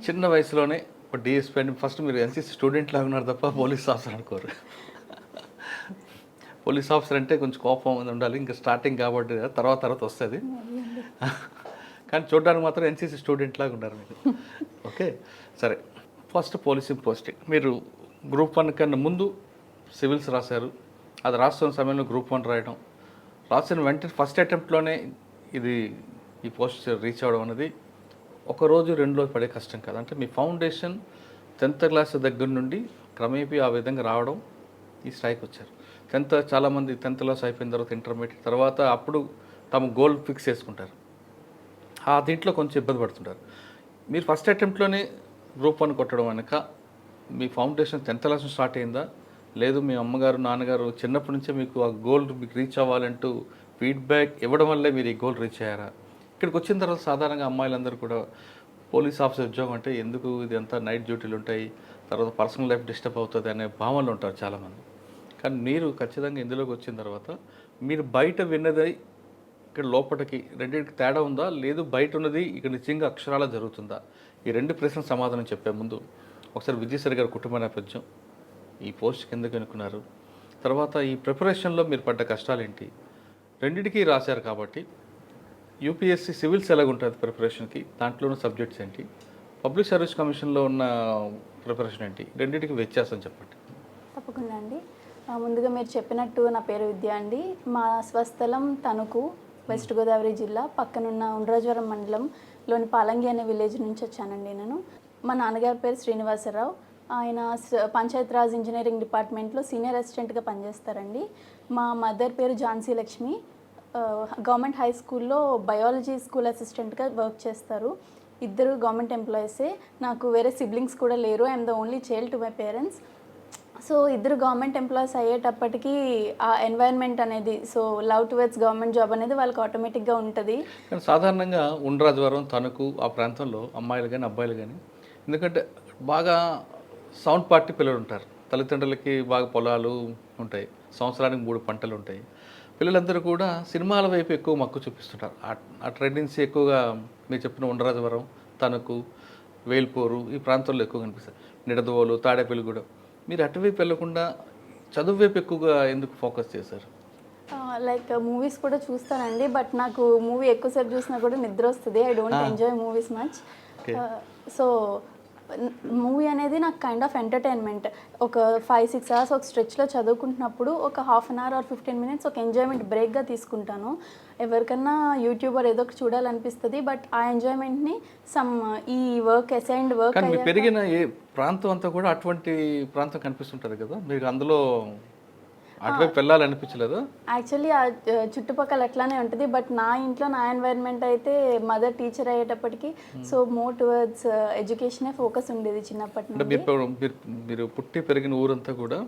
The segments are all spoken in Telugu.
చిన్న వయసులోనే ఒక డిఎస్పీ అని ఫస్ట్ మీరు ఎన్సీసీ స్టూడెంట్ లాగా ఉన్నారు తప్ప పోలీస్ ఆఫీసర్ అనుకోరు. పోలీస్ ఆఫీసర్ అంటే కొంచెం కోపం ఉండాలి, ఇంకా స్టార్టింగ్ కాబట్టి తర్వాత తర్వాత వస్తుంది. కానీ చూడడానికి మాత్రం ఎన్సీసీ స్టూడెంట్ లాగా ఉన్నారు మీరు. ఓకే, సరే. ఫస్ట్ పోలీసింగ్ పోస్టింగ్ మీరు గ్రూప్ 1 కన్నా ముందు సివిల్స్ రాశారు. అది రాస్తున్న సమయంలో గ్రూప్ 1 రాయడం, రాసిన వెంటనే ఫస్ట్ అటెంప్ట్లోనే ఇది ఈ పోస్ట్ రీచ్ అవ్వడం అనేది ఒక రోజు 2 రోజులు పడే కష్టం కాదు. అంటే మీ ఫౌండేషన్ 10th క్లాస్ దగ్గర నుండి క్రమేపీ ఆ విధంగా రావడం ఈ స్థాయికి వచ్చారు. చాలామంది 10th క్లాస్ అయిపోయిన తర్వాత ఇంటర్మీడియట్ తర్వాత అప్పుడు తమ గోల్ ఫిక్స్ చేసుకుంటారు. ఆ దీంట్లో కొంచెం ఇబ్బంది పడుతుంటారు. మీరు ఫస్ట్ అటెంప్ట్లోనే గ్రూప్ 1 కొట్టడం వెనక మీ ఫౌండేషన్ 10th క్లాస్ స్టార్ట్ అయిందా, లేదు మీ అమ్మగారు నాన్నగారు చిన్నప్పటి నుంచే మీకు ఆ గోల్ మీకు రీచ్ అవ్వాలంటూ ఫీడ్బ్యాక్ ఇవ్వడం వల్లే మీరు ఈ గోల్ రీచ్ అయ్యారా? ఇక్కడికి వచ్చిన తర్వాత సాధారణంగా అమ్మాయిలందరూ కూడా పోలీస్ ఆఫీసర్ ఉద్యోగం అంటే ఎందుకు ఇది అంతా నైట్ డ్యూటీలు ఉంటాయి, తర్వాత పర్సనల్ లైఫ్ డిస్టర్బ్ అవుతుంది అనే భావనలు ఉంటారు చాలామంది. కానీ మీరు ఖచ్చితంగా ఇందులోకి వచ్చిన తర్వాత మీరు బయట విన్నది ఇక్కడ లోపలికి రెండింటికి తేడా ఉందా, లేదు బయట ఉన్నది ఇక్కడ నిజంగా అక్షరాలా జరుగుతుందా? ఈ 2 ప్రశ్నలు సమాధానం చెప్పే ముందు ఒకసారి విజయశ్రీ గారి కుటుంబ నేపథ్యం, ఈ పోస్ట్కి ఎందుకు అనుకున్నారు, తర్వాత ఈ ప్రిపరేషన్లో మీరు పడ్డ కష్టాలు ఏంటి, రెండింటికి రాశారు కాబట్టి యూపీఎస్సీ సివిల్స్ ఎలాగుంటుంది ప్రిపరేషన్కి, దాంట్లోనూ సబ్జెక్ట్స్ ఏంటి, పబ్లిక్ సర్వీస్ కమిషన్లో ఉన్న ప్రిపరేషన్ ఏంటి, రెండింటికి వ్యత్యాసం చెప్పండి. తప్పకుండా అండి. ముందుగా మీరు చెప్పినట్టు నా పేరు విద్య అండి. మా స్వస్థలం తణుకు, వెస్ట్ గోదావరి జిల్లా, పక్కనున్న ఉండ్రాజవరం మండలంలోని పాలంగి అనే విలేజ్ నుంచి వచ్చానండి నేను. మా నాన్నగారి పేరు శ్రీనివాసరావు. ఆయన పంచాయతీరాజ్ ఇంజనీరింగ్ డిపార్ట్మెంట్లో సీనియర్ అసిస్టెంట్గా పనిచేస్తారండి. మా మదర్ పేరు ఝాన్సీ లక్ష్మి. గవర్నమెంట్ హై స్కూల్లో బయాలజీ స్కూల్ అసిస్టెంట్గా వర్క్ చేస్తారు. ఇద్దరు గవర్నమెంట్ ఎంప్లాయీసే. నాకు వేరే సిబ్లింగ్స్ కూడా లేరు. I'm the only child to my parents. So ఇద్దరు గవర్నమెంట్ ఎంప్లాయీస్ అయ్యేటప్పటికీ ఆ ఎన్వైర్న్మెంట్ అనేది, so love towards government job అనేది వాళ్ళకి ఆటోమేటిక్గా ఉంటుంది. కానీ సాధారణంగా ఉండ్రాజవరం తణుకు ఆ ప్రాంతంలో అమ్మాయిలు కానీ అబ్బాయిలు కానీ, ఎందుకంటే బాగా సౌండ్ పార్టీ పిల్లలు ఉంటారు, తల్లిదండ్రులకి బాగా పొలాలు ఉంటాయి, సంవత్సరానికి 3 పంటలు ఉంటాయి. పిల్లలందరూ కూడా సినిమాల వైపు ఎక్కువ మక్కువ చూపిస్తుంటారు. ఆ ట్రెండెన్సీ ఎక్కువగా మీరు చెప్పిన ఉండ్రాజవరం, తణుకు, వేల్పూరు ఈ ప్రాంతాల్లో ఎక్కువ కనిపిస్తాయి. నిడదవోలు, తాడేపల్లిగూడెం. మీరు అటువైపు వెళ్ళకుండా చదువు వైపు ఎక్కువగా ఎందుకు ఫోకస్ చేశారు? లైక్ మూవీస్ కూడా చూస్తానండి, బట్ నాకు మూవీ ఎక్కువసేపు చూసినా కూడా నిద్ర వస్తుంది. I don't enjoy movies much. So movie అనేది నాకు కైండ్ ఆఫ్ ఎంటర్టైన్మెంట్. ఒక 5-6 అవర్స్ ఒక స్ట్రెచ్లో చదువుకుంటున్నప్పుడు ఒక half an hour or 15 minutes ఒక ఎంజాయ్మెంట్ బ్రేక్గా తీసుకుంటాను. ఎవరికన్నా యూట్యూబర్ ఏదో ఒకటి చూడాలనిపిస్తుంది, బట్ ఆ ఎంజాయ్మెంట్ని ఈ వర్క్ అసైన్డ్ వర్క్ మీరు పెరిగిన ఏ ప్రాంతం అంతా కూడా అటువంటి ప్రాంతం కనిపిస్తుంటుంది కదా, మీకు అందులో అటువైపు వెళ్ళాలనిపించలేదు? యాక్చువల్లీ ఆ చుట్టుపక్కల అట్లానే ఉంటుంది, బట్ నా ఇంట్లో నా ఎన్వైర్న్మెంట్ అయితే మదర్ టీచర్ అయ్యేటప్పటికి సో మోర్ టువర్డ్స్ ఎడ్యుకేషనే ఫోకస్ ఉండేది చిన్నప్పటి నుండి. మీరు పుట్టి పెరిగిన ఊరంతా కూడా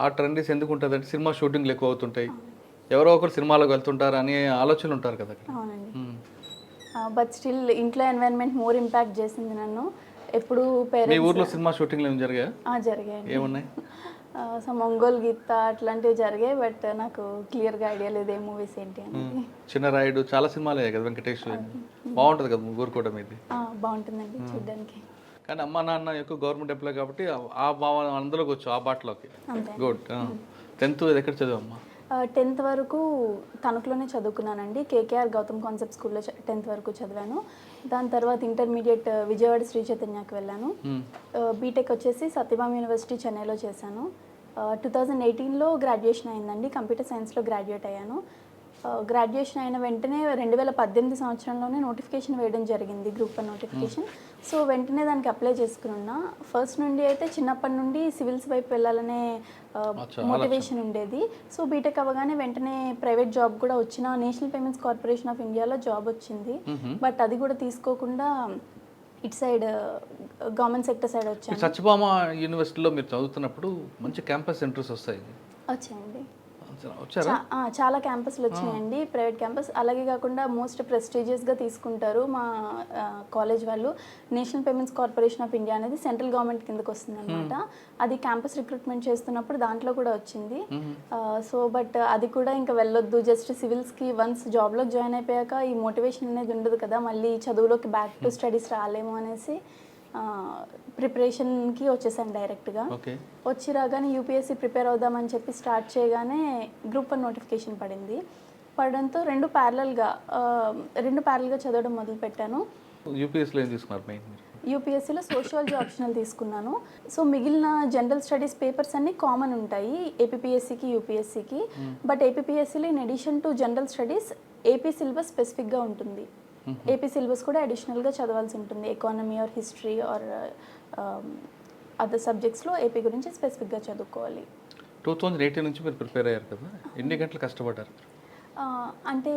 ఆ ట్రెండీస్ ఎందుకు ఉంటుంది అంటే సినిమా షూటింగ్లు ఎక్కువ అవుతుంటాయి, ఎవరో ఒకరు సినిమాలకు వెళ్తుంటారు అనే ఆలోచనలు ఉంటారు కదా. అవునండి, బట్ స్టిల్ ఇంట్లో ఎన్వైర్న్మెంట్ మోర్ ఇంపాక్ట్ చేసింది నన్ను. ఎప్పుడు మీ ఊర్లో సినిమా షూటింగ్లు ఏమి జరిగాయి? జరిగాయి. ఏమున్నాయి? ఒంగోలు గీత అట్లాంటివి జరిగాయి, బట్ నాకు క్లియర్గా ఐడియా లేదు ఏ మూవీస్ ఏంటి అనేది. చిన్న రాయుడు చాలా సినిమాలు అయ్యాయి కదా, వెంకటేష్ బాగుంటుంది కదా ఊరు కూడా మీది? బాగుంటుందండి చూడడానికి. కానీ అమ్మ నాన్న ఎక్కువ గవర్నమెంట్ ఎంప్లాయ్ కాబట్టి ఆ భావన అందులోకి వచ్చు, ఆ బాటలోకి. గుడ్. 10th ఎక్కడ చదివమ్మా? 10th వరకు తణుకులోనే చదువుకున్నానండి. కేకేఆర్ గౌతమ్ కాన్సెప్ట్ స్కూల్లో 10th వరకు చదివాను. దాని తర్వాత ఇంటర్మీడియట్ విజయవాడ శ్రీ చైతన్యకి వెళ్ళాను. బీటెక్ వచ్చేసి సత్యభామ యూనివర్సిటీ చెన్నైలో చేశాను. 2018లో గ్రాడ్యుయేషన్ అయిందండి. కంప్యూటర్ సైన్స్లో గ్రాడ్యుయేట్ అయ్యాను. గ్రాడ్యుయేషన్ అయిన వెంటనే 2018 సంవత్సరంలోనే నోటిఫికేషన్ వేయడం జరిగింది, గ్రూప్ 1 నోటిఫికేషన్. సో వెంటనే దానికి అప్లై చేసుకున్నా. ఫస్ట్ నుండి అయితే చిన్నప్పటి నుండి సివిల్స్ వైపు వెళ్ళాలనే మోటివేషన్ ఉండేది. సో బీటెక్ అవ్వగానే వెంటనే ప్రైవేట్ జాబ్ కూడా వచ్చిన నేషనల్ పేమెంట్స్ కార్పొరేషన్ ఆఫ్ ఇండియాలో జాబ్ వచ్చింది, బట్ అది కూడా తీసుకోకుండా ఇటు సైడ్ గవర్నమెంట్ సెక్టర్ సైడ్ వచ్చాను. సత్యభామ యూనివర్సిటీలో మీరు చదువుతున్నప్పుడు మంచి క్యాంపస్ సెంటర్స్ వచ్చాయండి. వచ్చారా? చాలా క్యాంపస్లు వచ్చినాయండి, ప్రైవేట్ క్యాంపస్. అలాగే కాకుండా మోస్ట్ ప్రెస్టీజియస్గా తీసుకుంటారు మా కాలేజ్ వాళ్ళు. National payments corporation of India అనేది సెంట్రల్ గవర్నమెంట్ కిందకి వస్తుంది అనమాట. అది క్యాంపస్ రిక్రూట్మెంట్ చేస్తున్నప్పుడు దాంట్లో కూడా వచ్చింది. సో బట్ అది కూడా ఇంకా వెళ్ళొద్దు, జస్ట్ సివిల్స్కి వన్స్ జాబ్లోకి జాయిన్ అయిపోయాక ఈ మోటివేషన్ అనేది ఉండదు కదా, మళ్ళీ చదువులోకి బ్యాక్ టు స్టడీస్ రాలేము అనేసి ప్రిపరేషన్కి వచ్చేసాను డైరెక్ట్గా. వచ్చి రాగానే యూపీఎస్సీ ప్రిపేర్ అవుదామని చెప్పి స్టార్ట్ చేయగానే గ్రూప్ 1 నోటిఫికేషన్ పడింది. పడడంతో రెండు ప్యారలల్గా చదవడం మొదలుపెట్టాను. యూపీఎస్సీలో ఏం తీసుకున్నారు మెయిన్? యూపీఎస్సీలో సోషియాలజీ ఆప్షనల్ తీసుకున్నాను. సో మిగిలిన జనరల్ స్టడీస్ పేపర్స్ అన్నీ కామన్ ఉంటాయి ఏపీపీఎస్సీకి యూపీఎస్సీకి. బట్ ఏపీపీఎస్సీలో in addition to general studies AP syllabus స్పెసిఫిక్గా ఉంటుంది. ఏపీ సిలబస్ కూడా అడిషనల్గా చదవాల్సి ఉంటుంది. Economy or history or other సబ్జెక్ట్స్లో ఏపీ గురించి స్పెసిఫిక్గా చదువుకోవాలి. 2018 నుంచి మీరు ప్రిపేర్ అయ్యారు కదా, ఎన్ని గంటలు కష్టపడ్డారు? అంటే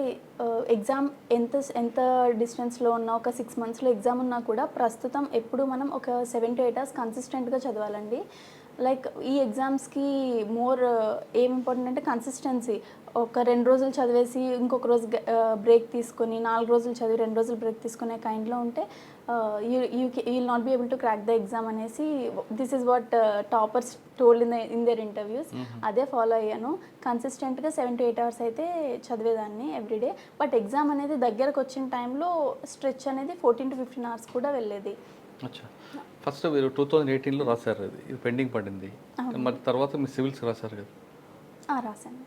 ఎగ్జామ్ ఎంత డిస్టెన్స్లో ఉన్నా, ఒక 6 monthsలో ఎగ్జామ్ ఉన్నా కూడా ప్రస్తుతం ఎప్పుడు మనం ఒక 7 to 8 hours కన్సిస్టెంట్గా చదవాలండి. లైక్ ఈ ఎగ్జామ్స్కి మోర్ ఏం ఇంపార్టెంట్ అంటే కన్సిస్టెన్సీ. ఒక 2 రోజులు చదివేసి ఇంకొక రోజు బ్రేక్ తీసుకొని, 4 రోజులు చదివి 2 రోజులు బ్రేక్ తీసుకునే కైండ్లో ఉంటే you will not be able to crack the exam అనేసి this is what toppers told in their interviews. అదే ఫాలో అయ్యాను. కన్సిస్టెంట్గా 7 to 8 hours అయితే చదివేదాన్ని ఎవ్రీడే. బట్ ఎగ్జామ్ అనేది దగ్గరకు వచ్చిన టైంలో స్ట్రెచ్ అనేది 14 to 15 hours కూడా వెళ్ళేది. అచ్చా, ఫస్ట్ మీరు 2018లో రాశారు, ఇది పెండింగ్ పడింది. మరి తర్వాత మీరు సివిల్స్ రాశారు కదా? రాశాను.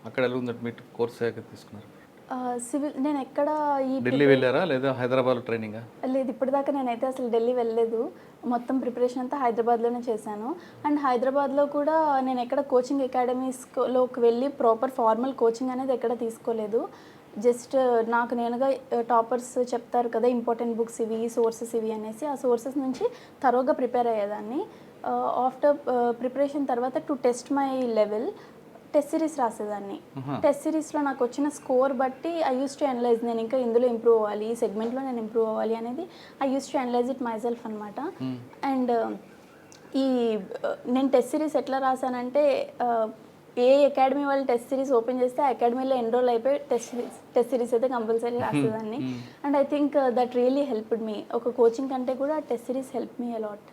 అక్కడ ఎలా ఉందంటే మీరు కోర్స్ తీసుకున్నారు? సివిల్ నేను ఎక్కడ ఢిల్లీ వెళ్ళారా లేదా హైదరాబాద్లో ట్రైనింగా? లేదు, ఇప్పటిదాకా నేనైతే అసలు ఢిల్లీ వెళ్ళలేదు. మొత్తం ప్రిపరేషన్ అంతా హైదరాబాద్లోనే చేశాను. అండ్ హైదరాబాద్లో కూడా నేను ఎక్కడ కోచింగ్ అకాడమీస్లోకి వెళ్ళి ప్రాపర్ ఫార్మల్ కోచింగ్ అనేది ఎక్కడ తీసుకోలేదు. జస్ట్ నాకు నేనుగా టాపర్స్ చెప్తారు కదా ఇంపార్టెంట్ బుక్స్ ఇవి, సోర్సెస్ ఇవి అనేసి, ఆ సోర్సెస్ నుంచి తరోగా ప్రిపేర్ అయ్యేదాన్ని. ఆఫ్టర్ ప్రిపరేషన్ తర్వాత to test my level test series రాసేదాన్ని. టెస్ట్ సిరీస్లో నాకు వచ్చిన స్కోర్ బట్టి ఐ యూస్ టు అనలైజ్, నేను ఇంకా ఇందులో ఇంప్రూవ్ అవ్వాలి, ఈ సెగ్మెంట్లో నేను ఇంప్రూవ్ అవ్వాలి అనేది I use to analyse it myself అనమాట. అండ్ నేను టెస్ట్ సిరీస్ ఎట్లా రాశానంటే ఏ అకాడమీ వాళ్ళు టెస్ట్ సిరీస్ ఓపెన్ చేస్తే ఆ అకాడమీలో ఎన్రోల్ అయిపోయి టెస్ట్ సిరీస్ అయితే కంపల్సరీ రాసేదాన్ని. And I think that really helped me. ఒక కోచింగ్ కంటే కూడా test series help me allot.